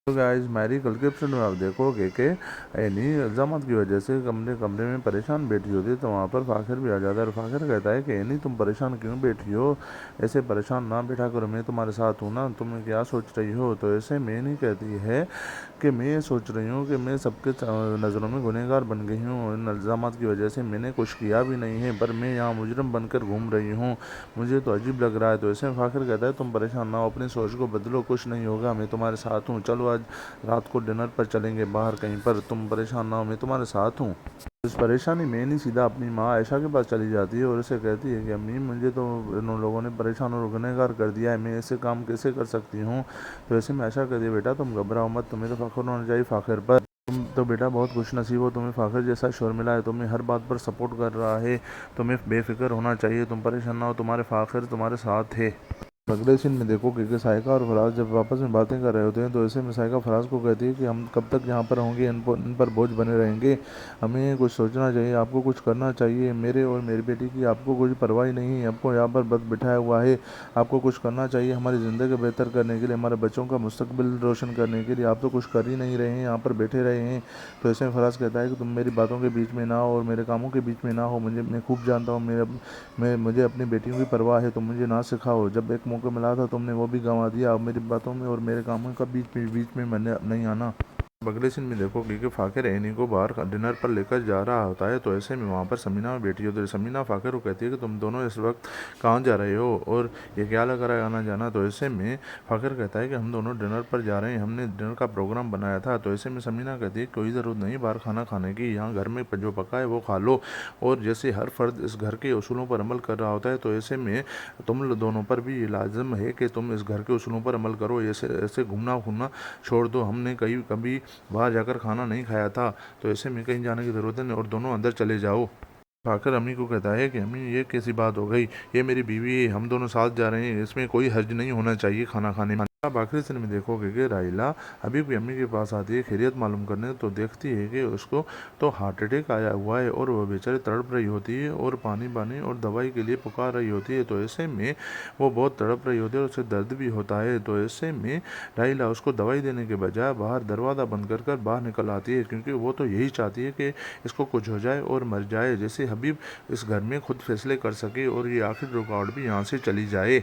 तो गाइस मेरी कल के एपिसोड में आप देखोगे कि इन्हीं इल्ज़ामात की वजह से कमरे में परेशान बैठी होती है, तो वहाँ पर फाखिर भी आ जाता है और फाखिर कहता है कि इन्हीं तुम परेशान क्यों बैठी हो, ऐसे परेशान ना बैठा करो, मैं तुम्हारे साथ हूँ ना, तुम क्या सोच रही हो। तो ऐसे में नहीं कहती है कि मैं ये सोच रही हूँ कि मैं सबके नज़रों में गुनहगार बन गई हूँ, इन इल्ज़ामात की वजह से मैंने कुछ किया भी नहीं है, पर मैं यहाँ मुजरम बनकर घूम रही हूँ, मुझे तो अजीब लग रहा है। तो ऐसे में फाखिर कहता है तुम परेशान ना हो, अपनी सोच को बदलो, कुछ नहीं होगा, मैं तुम्हारे साथ हूँ, चलो आज रात को डिनर पर चलेंगे बाहर कहीं पर, तुम परेशान ना हो, मैं तुम्हारे साथ हूँ। इस परेशानी में नहीं सीधा अपनी माँ आयशा के पास चली जाती है और उसे कहती है कि अम्मी मुझे तो इन लोगों ने परेशान और गुनहगार कर दिया है, मैं ऐसे काम कैसे कर सकती हूँ। तो ऐसे में आयशा कहती है बेटा तुम घबराओ मत, तुम्हें तो फख्र होना चाहिए फाखिर पर, तुम तो बेटा बहुत खुश नसीब हो, तुम्हें फाखिर जैसा शोर मिला है, तुम्हें हर बात पर सपोर्ट कर रहा है, तुम्हें बेफिक्र होना चाहिए, तुम परेशान ना हो, तुम्हारे फाखिर तुम्हारे साथ है। अगले सीन में देखो कि साइका और फराज जब आपस में बातें कर रहे होते हैं, तो ऐसे में साइका फराज को कहती है कि हम कब तक यहाँ पर होंगे, इन पर बोझ बने रहेंगे, हमें कुछ सोचना चाहिए, आपको कुछ करना चाहिए, मेरे और मेरी बेटी की आपको कोई परवाह नहीं है, आपको यहाँ पर बस बिठाया हुआ है, आपको कुछ करना चाहिए हमारी ज़िंदगी बेहतर करने के लिए, हमारे बच्चों का मुस्तकबिल रोशन करने के लिए, आप तो कुछ कर ही नहीं रहे हैं, यहाँ पर बैठे रहे हैं। तो ऐसे में फराज कहता है कि तुम मेरी बातों के बीच में ना हो और मेरे कामों के बीच में ना हो, मैं खूब जानता हूँ, मुझे अपनी बेटियों की परवाह है, तुम मुझे ना सिखाओ, जब एक मौका मिला था तुमने वो भी गंवा दिया, अब मेरी बातों में और मेरे कामों का बीच में मैंने नहीं आना। अगले सीन में देखो कि फाखिर एनी को बाहर डिनर पर लेकर जा रहा होता है, तो ऐसे में वहाँ पर समीना में बैठी होती है। समीना फाखिर को कहती है कि तुम दोनों इस वक्त कहाँ जा रहे हो और ये क्या लग रहा है आना जाना। तो ऐसे में फाखिर कहता है कि हम दोनों डिनर पर जा रहे हैं, हमने डिनर का प्रोग्राम बनाया था। तो ऐसे में समीना कहती है कोई ज़रूरत नहीं बाहर खाना खाने की, यहाँ घर में जो पका है वो खा लो, और जैसे हर फर्द इस घर के उसूलों पर अमल कर रहा होता है, तो ऐसे में तुम दोनों पर भी ये लाजिम है कि तुम इस घर के उसूलों पर अमल करो, ऐसे ऐसे घूमना घूमना छोड़ दो, हमने कभी बाहर जाकर खाना नहीं खाया था, तो ऐसे में कहीं जाने की ज़रूरत नहीं और दोनों अंदर चले जाओ। खाकर अम्मी को कहता है कि अम्मी ये कैसी बात हो गई, ये मेरी बीवी है, हम दोनों साथ जा रहे हैं, इसमें कोई हर्ज नहीं होना चाहिए खाना खाने में। अब आखिरी सीन में देखोगे कि राइला अभी भी अम्मी के पास आती है खैरियत मालूम करने, तो देखती है कि उसको तो हार्ट अटैक आया हुआ है और वह बेचारी तड़प रही होती है और पानी पानी और दवाई के लिए पुकार रही होती है। तो ऐसे में वो बहुत तड़प रही होती है और उसे दर्द भी होता है। तो ऐसे में राइला उसको दवाई देने के बजाय बाहर दरवाज़ा बंद कर बाहर निकल आती है, क्योंकि वो तो यही चाहती है कि इसको कुछ हो जाए और मर जाए, जैसे हबीब इस घर में खुद फैसले कर सके और ये आखिर रुकावट भी यहाँ से चली जाए।